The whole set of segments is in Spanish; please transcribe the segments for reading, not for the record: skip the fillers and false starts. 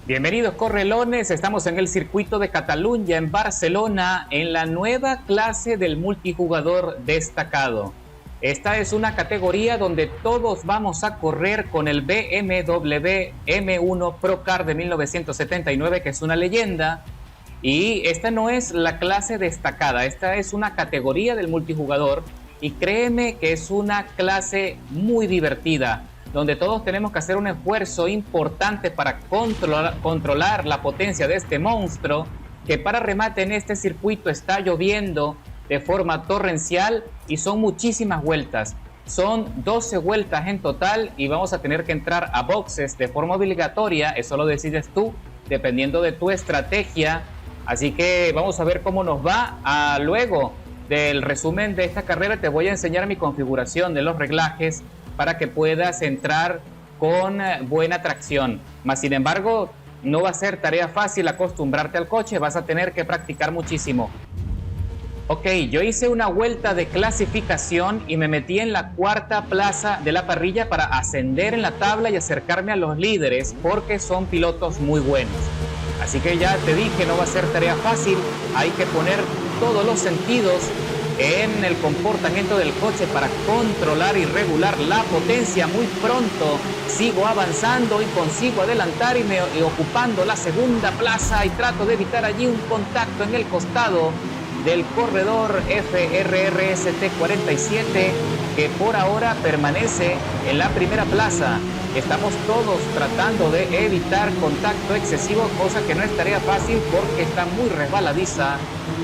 Bienvenidos correlones, estamos en el circuito de Cataluña en Barcelona en la nueva clase del multijugador destacado. Esta es una categoría donde todos vamos a correr con el BMW M1 Procar de 1979, que es una leyenda. Y esta no es la clase destacada, esta es una categoría del multijugador y créeme que es una clase muy divertida, donde todos tenemos que hacer un esfuerzo importante para controlar la potencia de este monstruo, que para remate en este circuito está lloviendo de forma torrencial y son muchísimas vueltas. Son 12 vueltas en total y vamos a tener que entrar a boxes de forma obligatoria, eso lo decides tú, dependiendo de tu estrategia. Así que vamos a ver cómo nos va. Luego del resumen de esta carrera te voy a enseñar mi configuración de los reglajes para que puedas entrar con buena tracción. Mas sin embargo, no va a ser tarea fácil acostumbrarte al coche, vas a tener que practicar muchísimo. Ok, yo hice una vuelta de clasificación y me metí en la cuarta plaza de la parrilla para ascender en la tabla y acercarme a los líderes porque son pilotos muy buenos. Así que ya te dije, no va a ser tarea fácil, hay que poner todos los sentidos en el comportamiento del coche para controlar y regular la potencia. Muy pronto sigo avanzando y consigo adelantar y ocupando la segunda plaza y trato de evitar allí un contacto en el costado del corredor FRRST 47, que por ahora permanece en la primera plaza. Estamos todos tratando de evitar contacto excesivo, cosa que no es tarea fácil porque está muy resbaladiza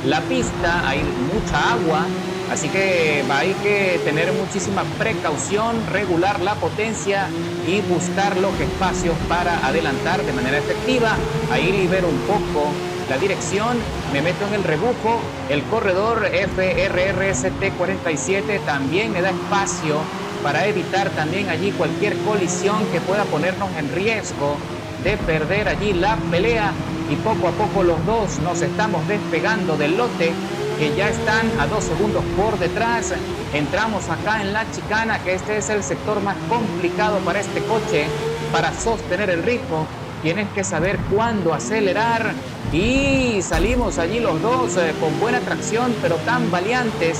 la pista, hay mucha agua, así que hay que tener muchísima precaución, regular la potencia y buscar los espacios para adelantar de manera efectiva, a ir y ver un poco la dirección. Me meto en el rebujo, el corredor FRRST 47 también me da espacio para evitar también allí cualquier colisión que pueda ponernos en riesgo de perder allí la pelea, y poco a poco los dos nos estamos despegando del lote, que ya están a 2 segundos por detrás. Entramos acá en la chicana, que este es el sector más complicado para este coche. Para sostener el ritmo tienes que saber cuándo acelerar, y salimos allí los dos con buena tracción pero tan valientes.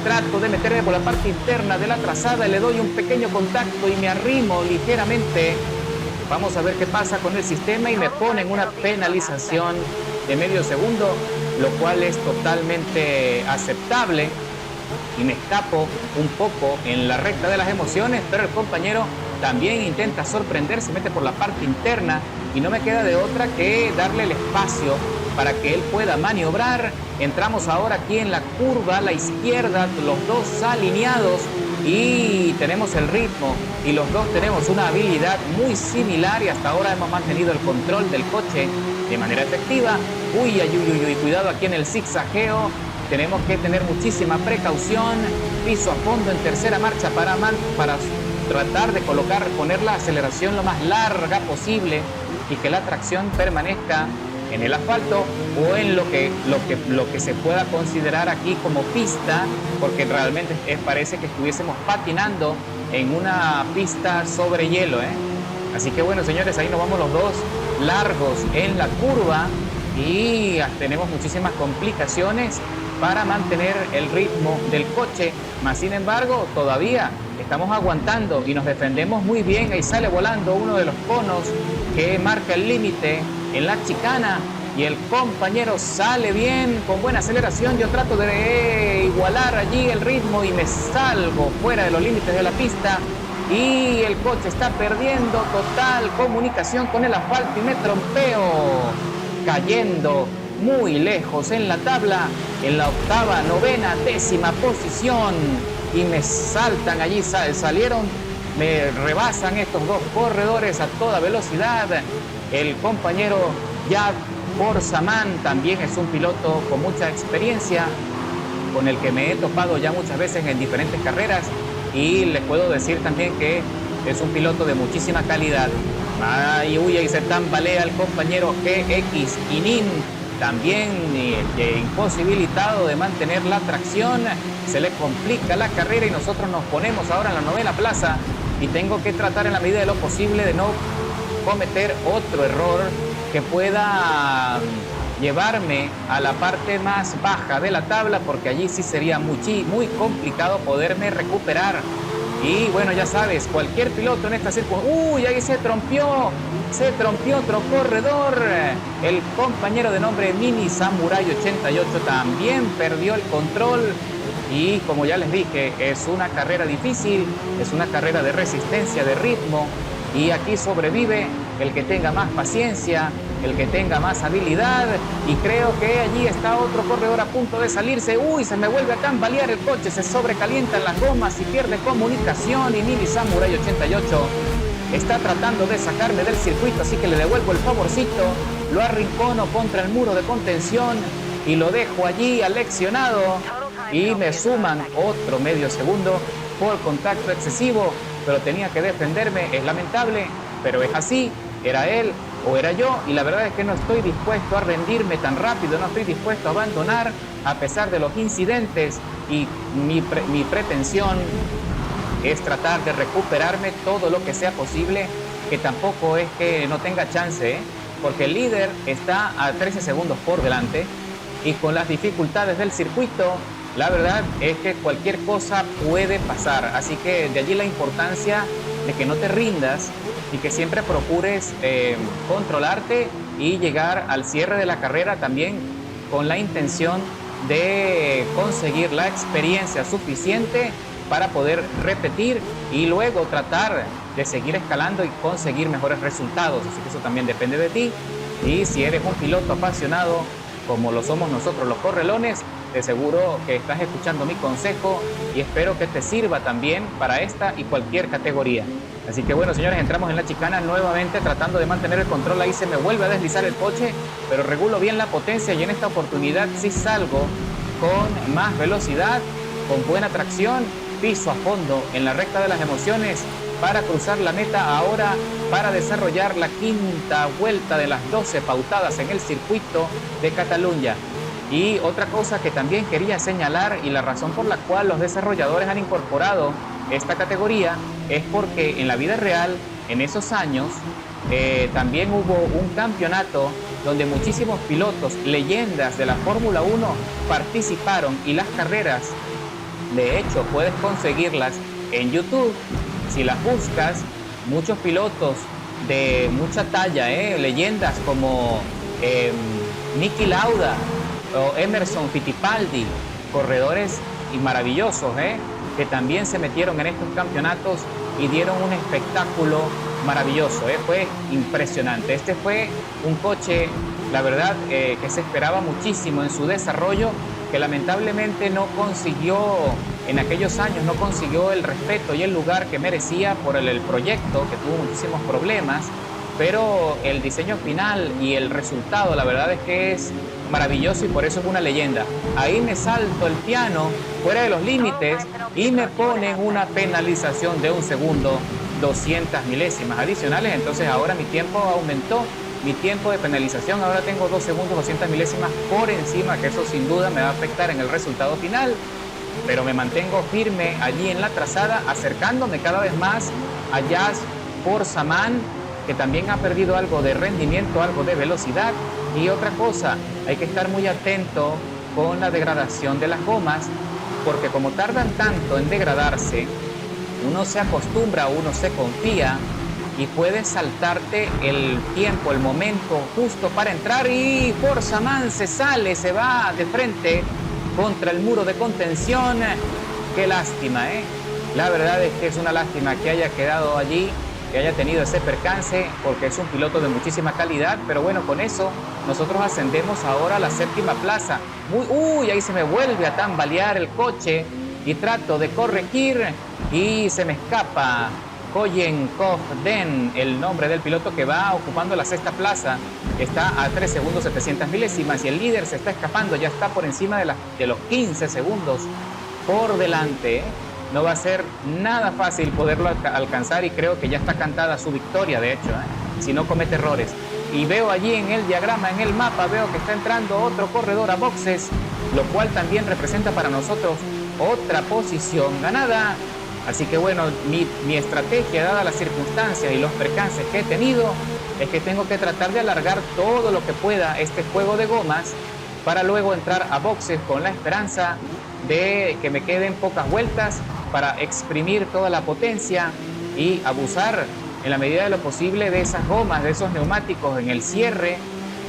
Trato de meterme por la parte interna de la trazada, le doy un pequeño contacto y me arrimo ligeramente. Vamos a ver qué pasa con el sistema y me ponen una penalización de medio segundo, lo cual es totalmente aceptable. Y me escapo un poco en la recta de las emociones, pero el compañero también intenta sorprender, se mete por la parte interna y no me queda de otra que darle el espacio para que él pueda maniobrar. Entramos ahora aquí en la curva a la izquierda, los dos alineados, y tenemos el ritmo y los dos tenemos una habilidad muy similar y hasta ahora hemos mantenido el control del coche de manera efectiva. Uy, cuidado aquí en el zigzagueo, tenemos que tener muchísima precaución. Piso a fondo en tercera marcha para tratar de poner la aceleración lo más larga posible y que la tracción permanezca en el asfalto o en lo que se pueda considerar aquí como pista, porque realmente parece que estuviésemos patinando en una pista sobre hielo, Así que bueno, señores, ahí nos vamos los dos largos en la curva y tenemos muchísimas complicaciones para mantener el ritmo del coche, mas sin embargo todavía estamos aguantando y nos defendemos muy bien. Ahí sale volando uno de los conos que marca el límite en la chicana y el compañero sale bien con buena aceleración. Yo trato de igualar allí el ritmo y me salgo fuera de los límites de la pista y el coche está perdiendo total comunicación con el asfalto y me trompeo, cayendo muy lejos en la tabla, en la octava, novena, décima posición, y me saltan allí, me rebasan estos dos corredores a toda velocidad. El compañero Yad Borsaman también es un piloto con mucha experiencia, con el que me he topado ya muchas veces en diferentes carreras, y les puedo decir también que es un piloto de muchísima calidad. Ahí se tambalea el compañero GX Inin, también imposibilitado de mantener la tracción. Se le complica la carrera y nosotros nos ponemos ahora en la novena plaza y tengo que tratar en la medida de lo posible de no cometer otro error que pueda llevarme a la parte más baja de la tabla, porque allí sí sería muy complicado poderme recuperar. Y bueno, ya sabes, cualquier piloto en esta circunstancia... ¡Uy! Ahí se trompió otro corredor. El compañero de nombre Mini Samurai 88 también perdió el control. Y como ya les dije, es una carrera difícil, es una carrera de resistencia, de ritmo. Y aquí sobrevive el que tenga más paciencia, el que tenga más habilidad. Y creo que allí está otro corredor a punto de salirse. ¡Uy! Se me vuelve a tambalear el coche, se sobrecalientan las gomas y pierde comunicación. Y Mini Samurai 88 está tratando de sacarme del circuito, así que le devuelvo el favorcito. Lo arrincono contra el muro de contención y lo dejo allí aleccionado. Y me suman otro medio segundo por contacto excesivo, pero tenía que defenderme. Es lamentable, pero es así. Era él o era yo, y la verdad es que no estoy dispuesto a rendirme tan rápido, no estoy dispuesto a abandonar a pesar de los incidentes, y mi pretensión es tratar de recuperarme todo lo que sea posible, que tampoco es que no tenga chance, porque el líder está a 13 segundos por delante, y con las dificultades del circuito, la verdad es que cualquier cosa puede pasar. Así que de allí la importancia de que no te rindas y que siempre procures controlarte y llegar al cierre de la carrera también con la intención de conseguir la experiencia suficiente para poder repetir y luego tratar de seguir escalando y conseguir mejores resultados. Así que eso también depende de ti. Y si eres un piloto apasionado como lo somos nosotros los correlones, de seguro que estás escuchando mi consejo y espero que te sirva también para esta y cualquier categoría. Así que bueno, señores, entramos en la chicana nuevamente tratando de mantener el control. Ahí se me vuelve a deslizar el coche, pero regulo bien la potencia y en esta oportunidad sí salgo con más velocidad, con buena tracción, piso a fondo en la recta de las emociones para cruzar la meta ahora, para desarrollar la quinta vuelta de las 12 pautadas en el circuito de Cataluña. Y otra cosa que también quería señalar, y la razón por la cual los desarrolladores han incorporado esta categoría, es porque en la vida real, en esos años, también hubo un campeonato donde muchísimos pilotos, leyendas de la Fórmula 1, participaron, y las carreras, de hecho, puedes conseguirlas en YouTube. Si las buscas, muchos pilotos de mucha talla, leyendas como Niki Lauda o Emerson Fittipaldi, corredores y maravillosos, que también se metieron en estos campeonatos y dieron un espectáculo maravilloso, fue impresionante. Este fue un coche, la verdad, que se esperaba muchísimo en su desarrollo, que lamentablemente no consiguió, en aquellos años no consiguió el respeto y el lugar que merecía por el proyecto, que tuvo muchísimos problemas, pero el diseño final y el resultado, la verdad es que es maravilloso y por eso es una leyenda. Ahí me salto el piano fuera de los límites y me ponen una penalización de 1 segundo, 200 milésimas adicionales. Entonces ahora mi tiempo aumentó, mi tiempo de penalización, ahora tengo 2 segundos, 200 milésimas por encima, que eso sin duda me va a afectar en el resultado final, pero me mantengo firme allí en la trazada, acercándome cada vez más a Jazz Forzaman, que también ha perdido algo de rendimiento, algo de velocidad. Y otra cosa, hay que estar muy atento con la degradación de las gomas, porque como tardan tanto en degradarse, uno se acostumbra, uno se confía y puedes saltarte el tiempo, el momento justo para entrar, y Forzaman se sale, se va de frente contra el muro de contención. Qué lástima, La verdad es que es una lástima que haya quedado allí, que haya tenido ese percance, porque es un piloto de muchísima calidad. Pero bueno, con eso nosotros ascendemos ahora a la 7ª plaza. Ahí se me vuelve a tambalear el coche y trato de corregir y se me escapa Koyen Kovden, el nombre del piloto que va ocupando la 6ª plaza. Está a 3 segundos 700 milésimas y el líder se está escapando, ya está por encima de los 15 segundos por delante. No va a ser nada fácil poderlo alcanzar y creo que ya está cantada su victoria, de hecho, si no comete errores. Y veo allí en el diagrama, en el mapa, veo que está entrando otro corredor a boxes, lo cual también representa para nosotros otra posición ganada. Así que bueno, mi estrategia, dada las circunstancias y los percances que he tenido, es que tengo que tratar de alargar todo lo que pueda este juego de gomas para luego entrar a boxes con la esperanza de que me queden pocas vueltas para exprimir toda la potencia y abusar en la medida de lo posible de esas gomas, de esos neumáticos en el cierre,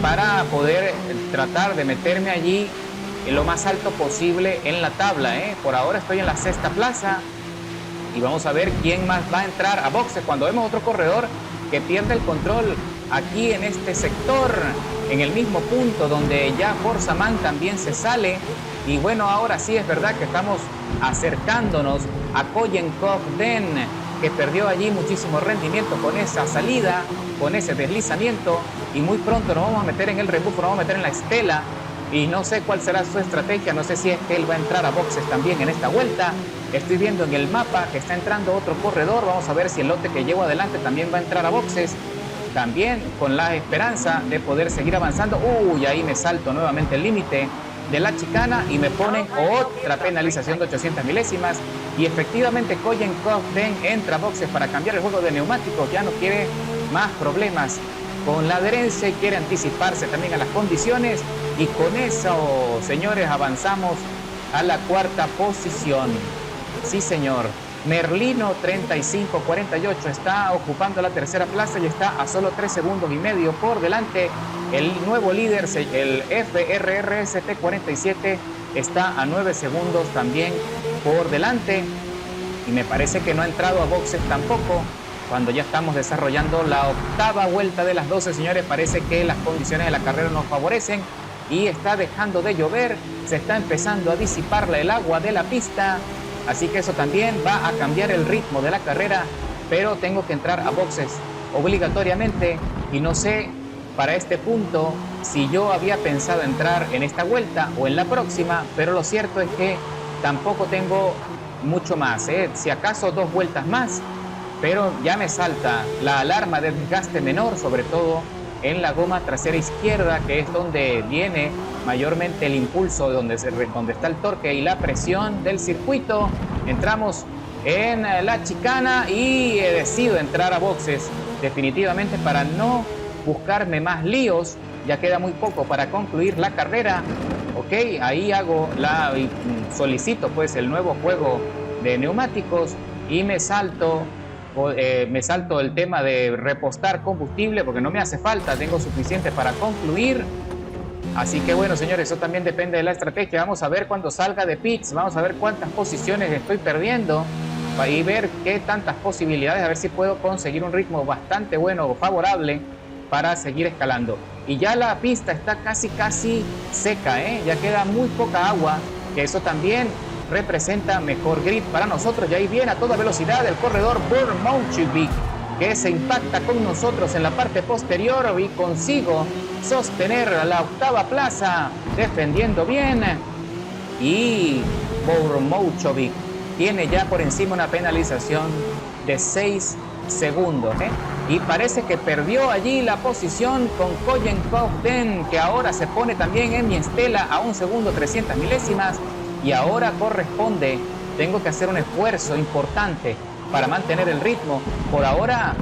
para poder tratar de meterme allí en lo más alto posible en la tabla. Por ahora estoy en la sexta plaza y vamos a ver quién más va a entrar a boxes cuando vemos otro corredor que pierde el control aquí en este sector, en el mismo punto donde ya Forza Man también se sale. Y bueno, ahora sí es verdad que estamos acercándonos a Koyen Kogden, que perdió allí muchísimo rendimiento con esa salida, con ese deslizamiento, y muy pronto nos vamos a meter en el rebufo, nos vamos a meter en la estela, y no sé cuál será su estrategia, no sé si es que él va a entrar a boxes también en esta vuelta. Estoy viendo en el mapa que está entrando otro corredor, vamos a ver si el lote que llevo adelante también va a entrar a boxes, también con la esperanza de poder seguir avanzando. Uy, ahí me salto nuevamente el límite de la chicana y me ponen otra penalización de 800 milésimas. Y efectivamente Koyen Kogden entra a boxes para cambiar el juego de neumáticos, ya no quiere más problemas con la adherencia y quiere anticiparse también a las condiciones, y con eso, señores, avanzamos a la cuarta posición. Sí, señor. Merlino 3548 está ocupando la tercera plaza y está a solo 3 segundos y medio por delante. El nuevo líder, el FRRST 47, está a 9 segundos también por delante, y me parece que no ha entrado a boxes tampoco cuando ya estamos desarrollando la octava vuelta de las 12, señores. Parece que las condiciones de la carrera nos favorecen y está dejando de llover, se está empezando a disipar el agua de la pista, así que eso también va a cambiar el ritmo de la carrera, pero tengo que entrar a boxes obligatoriamente y no sé para este punto si yo había pensado entrar en esta vuelta o en la próxima, pero lo cierto es que tampoco tengo mucho más, si acaso 2 vueltas más, pero ya me salta la alarma de desgaste menor, sobre todo en la goma trasera izquierda, que es donde viene mayormente el impulso, donde está el torque y la presión del circuito. Entramos en la chicana y decido entrar a boxes definitivamente para no buscarme más líos. Ya queda muy poco para concluir la carrera. Ok, ahí solicito pues el nuevo juego de neumáticos y me salto el tema de repostar combustible porque no me hace falta, tengo suficiente para concluir. Así que bueno, señores, eso también depende de la estrategia. Vamos a ver cuando salga de pits, vamos a ver cuántas posiciones estoy perdiendo y ver qué tantas posibilidades, a ver si puedo conseguir un ritmo bastante bueno o favorable para seguir escalando. Y ya la pista está casi seca, ya queda muy poca agua, que eso también representa mejor grip para nosotros. Y ahí viene a toda velocidad el corredor Burmouchevich, que se impacta con nosotros en la parte posterior y consigo sostener la octava plaza defendiendo bien. Y Burmouchevich tiene ya por encima una penalización de 6 segundos, y parece que perdió allí la posición con Koyen Kogden, que ahora se pone también en mi estela a 1 segundo 300 milésimas. Y ahora corresponde, tengo que hacer un esfuerzo importante para mantener el ritmo. Por ahora,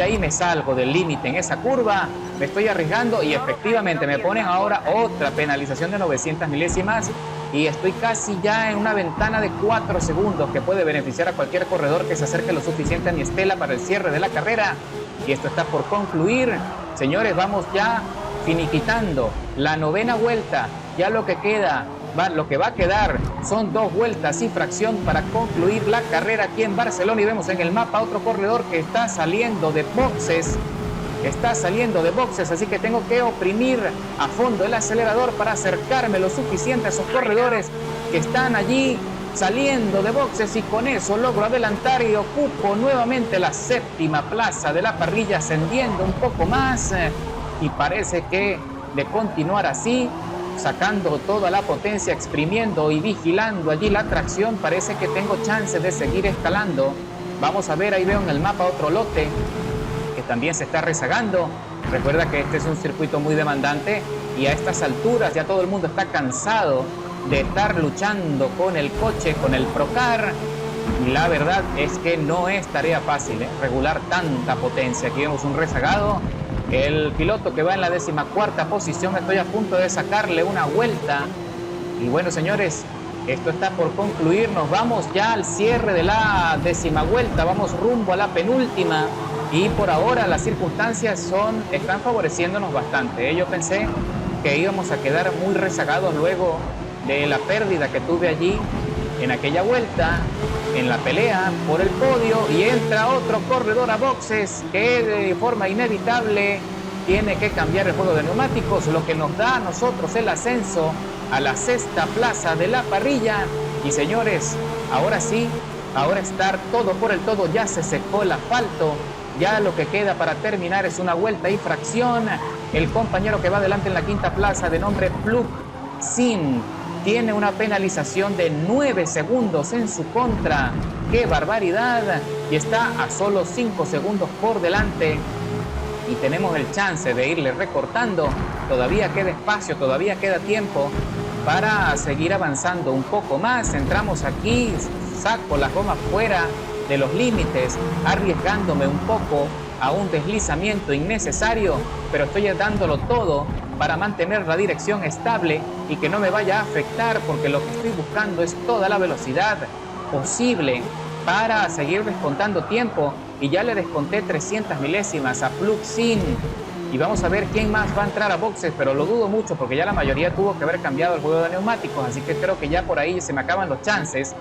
ahí me salgo del límite en esa curva, me estoy arriesgando y efectivamente me ponen ahora otra penalización de 900 milésimas y estoy casi ya en una ventana de 4 segundos que puede beneficiar a cualquier corredor que se acerque lo suficiente a mi estela para el cierre de la carrera. Y esto está por concluir. Señores, vamos ya finiquitando la 9ª vuelta. Ya lo que va a quedar son 2 vueltas y fracción para concluir la carrera aquí en Barcelona. Y vemos en el mapa otro corredor que está saliendo de boxes. Así que tengo que oprimir a fondo el acelerador para acercarme lo suficiente a esos corredores que están allí saliendo de boxes, y con eso logro adelantar y ocupo nuevamente la 7ª plaza de la parrilla, ascendiendo un poco más, y parece que de continuar así, sacando toda la potencia, exprimiendo y vigilando allí la tracción, parece que tengo chance de seguir escalando. Vamos a ver, ahí veo en el mapa otro lote que también se está rezagando. Recuerda que este es un circuito muy demandante y a estas alturas ya todo el mundo está cansado de estar luchando con el coche, con el Procar, y la verdad es que no es tarea fácil regular tanta potencia. Aquí vemos un rezagado El piloto que va en la 14ª posición, estoy a punto de sacarle una vuelta. Y bueno, señores, esto está por concluir. Nos vamos ya al cierre de la 10ª vuelta. Vamos rumbo a la penúltima. Y por ahora las circunstancias están favoreciéndonos bastante. Yo pensé que íbamos a quedar muy rezagados luego de la pérdida que tuve allí en aquella vuelta, en la pelea por el podio, y entra otro corredor a boxes que de forma inevitable tiene que cambiar el juego de neumáticos, lo que nos da a nosotros el ascenso a la 6ª plaza de la parrilla. Y señores, ahora sí, ahora estar todo por el todo, ya se secó el asfalto, ya lo que queda para terminar es una vuelta y fracción. El compañero que va adelante en la 5ª plaza, de nombre Plug Sin, tiene una penalización de 9 segundos en su contra. ¡Qué barbaridad! Y está a solo 5 segundos por delante. Y tenemos el chance de irle recortando. Todavía queda espacio, todavía queda tiempo para seguir avanzando un poco más. Entramos aquí, saco las gomas fuera de los límites, arriesgándome un poco a un deslizamiento innecesario, pero estoy dándolo todo para mantener la dirección estable y que no me vaya a afectar, porque lo que estoy buscando es toda la velocidad posible para seguir descontando tiempo. Y ya le desconté 300 milésimas a Plug Sin. Y vamos a ver quién más va a entrar a boxes, pero lo dudo mucho porque ya la mayoría tuvo que haber cambiado el juego de neumáticos, así que creo que ya por ahí se me acaban los chances.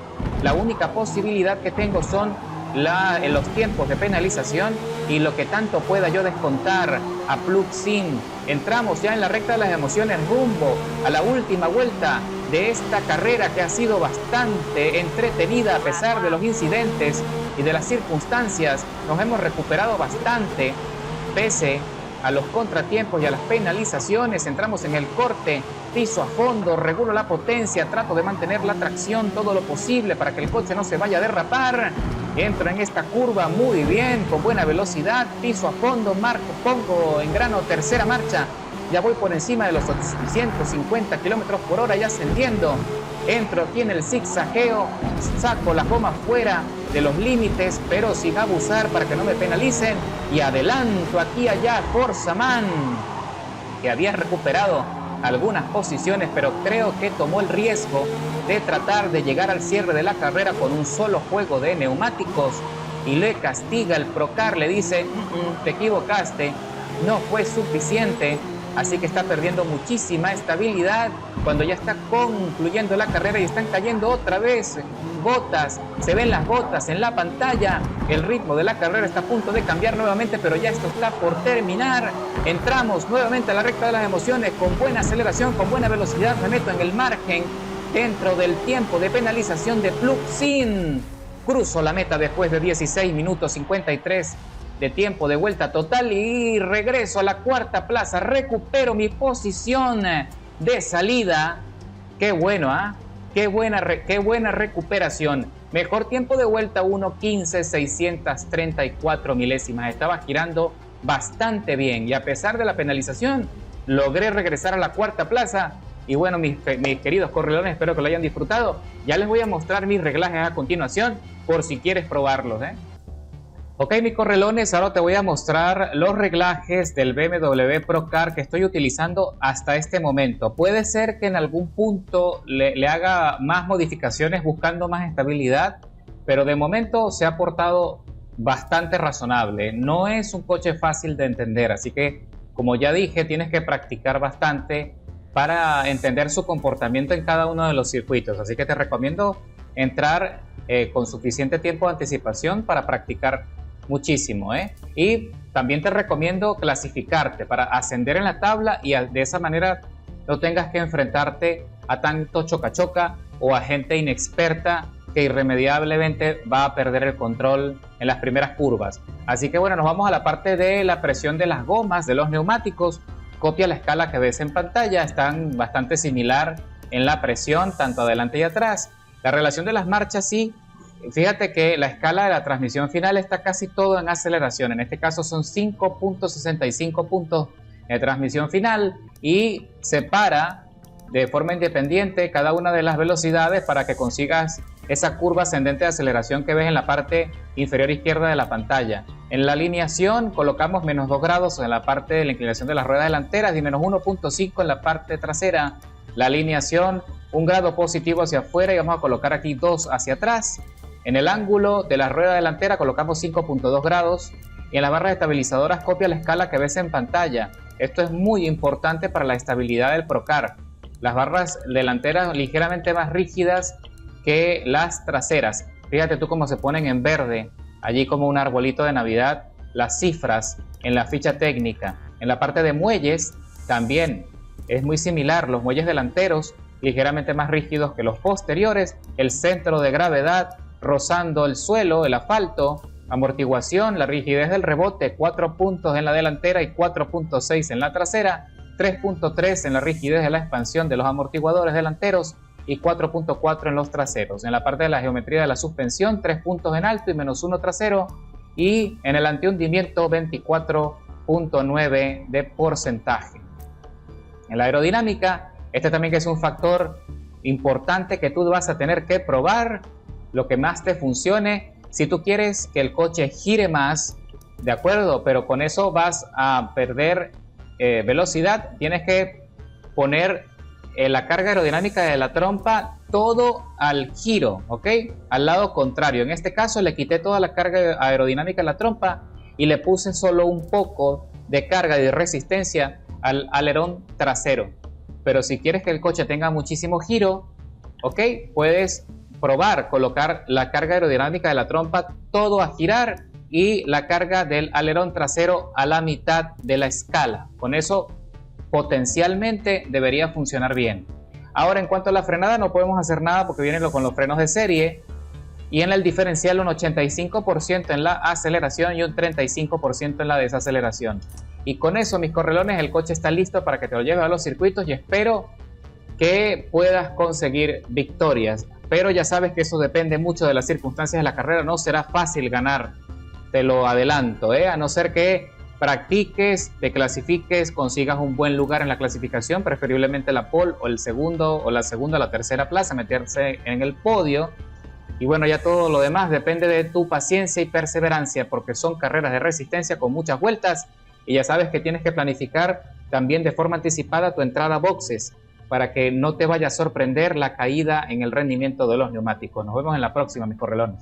La única posibilidad que tengo son los tiempos de penalización y lo que tanto pueda yo descontar a Plug Sin. Entramos ya en la recta de las emociones, rumbo a la última vuelta de esta carrera que ha sido bastante entretenida a pesar de los incidentes y de las circunstancias. Nos hemos recuperado bastante pese a los contratiempos y a las penalizaciones. Entramos en el corte, piso a fondo, regulo la potencia, trato de mantener la tracción todo lo posible para que el coche no se vaya a derrapar. Entro en esta curva muy bien, con buena velocidad, piso a fondo, pongo en grano tercera marcha. Ya voy por encima de los 850 kilómetros por hora, ya ascendiendo. Entro aquí en el zigzagueo, saco las gomas fuera de los límites, pero sin abusar para que no me penalicen. Y adelanto aquí allá Forza Man, que había recuperado algunas posiciones, pero creo que tomó el riesgo de tratar de llegar al cierre de la carrera con un solo juego de neumáticos. Y le castiga el Procar, le dice, te equivocaste, no fue suficiente. Así que está perdiendo muchísima estabilidad cuando ya está concluyendo la carrera y están cayendo otra vez gotas. Se ven las gotas en la pantalla. El ritmo de la carrera está a punto de cambiar nuevamente, pero ya esto está por terminar. Entramos nuevamente a la recta de las emociones con buena aceleración, con buena velocidad. Me meto en el margen dentro del tiempo de penalización de Plug Sin. Cruzo la meta después de 16 minutos 53 de tiempo de vuelta total y regreso a la 4ª plaza. Recupero mi posición de salida. Qué bueno, ¿ah? Qué buena recuperación. Mejor tiempo de vuelta, 1:15,634 milésimas. Estaba girando bastante bien y a pesar de la penalización logré regresar a la 4ª plaza. Y bueno, mis queridos corredores, espero que lo hayan disfrutado. Ya les voy a mostrar mis reglajes a continuación por si quieres probarlos, Ok, mis correlones, ahora te voy a mostrar los reglajes del BMW Procar que estoy utilizando hasta este momento. Puede ser que en algún punto le haga más modificaciones buscando más estabilidad, pero de momento se ha portado bastante razonable. No es un coche fácil de entender, así que, como ya dije, tienes que practicar bastante para entender su comportamiento en cada uno de los circuitos. Así que te recomiendo entrar con suficiente tiempo de anticipación para practicar muchísimo, y también te recomiendo clasificarte para ascender en la tabla y de esa manera no tengas que enfrentarte a tanto choca-choca o a gente inexperta que irremediablemente va a perder el control en las primeras curvas. Así que bueno, nos vamos a la parte de la presión de las gomas, de los neumáticos. Copia la escala que ves en pantalla, están bastante similar en la presión, tanto adelante y atrás. La relación de las marchas sí. Fíjate que la escala de la transmisión final está casi todo en aceleración. En este caso son 5.65 puntos de transmisión final y separa de forma independiente cada una de las velocidades para que consigas esa curva ascendente de aceleración que ves en la parte inferior izquierda de la pantalla. En la alineación colocamos menos 2 grados en la parte de la inclinación de las ruedas delanteras y menos 1.5 en la parte trasera. La alineación, 1 grado positivo hacia afuera y vamos a colocar aquí 2 hacia atrás. En el ángulo de la rueda delantera colocamos 5.2 grados y en las barras estabilizadoras copia la escala que ves en pantalla. Esto es muy importante para la estabilidad del Procar. Las barras delanteras ligeramente más rígidas que las traseras. Fíjate tú cómo se ponen en verde, allí como un arbolito de Navidad, las cifras en la ficha técnica. En la parte de muelles también es muy similar, los muelles delanteros ligeramente más rígidos que los posteriores, el centro de gravedad rozando el suelo, el asfalto, amortiguación, la rigidez del rebote, 4 puntos en la delantera y 4.6 en la trasera, 3.3 en la rigidez de la expansión de los amortiguadores delanteros y 4.4 en los traseros. En la parte de la geometría de la suspensión, 3 puntos en alto y menos 1 trasero, y en el antihundimiento 24.9 de porcentaje. En la aerodinámica, este también que es un factor importante que tú vas a tener que probar, lo que más te funcione. Si tú quieres que el coche gire más, de acuerdo, pero con eso vas a perder velocidad, tienes que poner la carga aerodinámica de la trompa todo al giro, ¿ok? Al lado contrario. En este caso le quité toda la carga aerodinámica de la trompa y le puse solo un poco de carga y de resistencia al alerón trasero. Pero si quieres que el coche tenga muchísimo giro, ¿ok? Puedes probar colocar la carga aerodinámica de la trompa todo a girar y la carga del alerón trasero a la mitad de la escala. Con eso potencialmente debería funcionar bien. Ahora, en cuanto a la frenada, no podemos hacer nada porque viene con los frenos de serie, y en el diferencial un 85% en la aceleración y un 35% en la desaceleración. Y con eso, mis correlones, el coche está listo para que te lo lleves a los circuitos y espero que puedas conseguir victorias. Pero ya sabes que eso depende mucho de las circunstancias de la carrera, no será fácil ganar, te lo adelanto, a no ser que practiques, te clasifiques, consigas un buen lugar en la clasificación, preferiblemente la pole o el segundo o la segunda o la tercera plaza, meterse en el podio. Y bueno, ya todo lo demás depende de tu paciencia y perseverancia, porque son carreras de resistencia con muchas vueltas y ya sabes que tienes que planificar también de forma anticipada tu entrada a boxes para que no te vaya a sorprender la caída en el rendimiento de los neumáticos. Nos vemos en la próxima, mis correlones.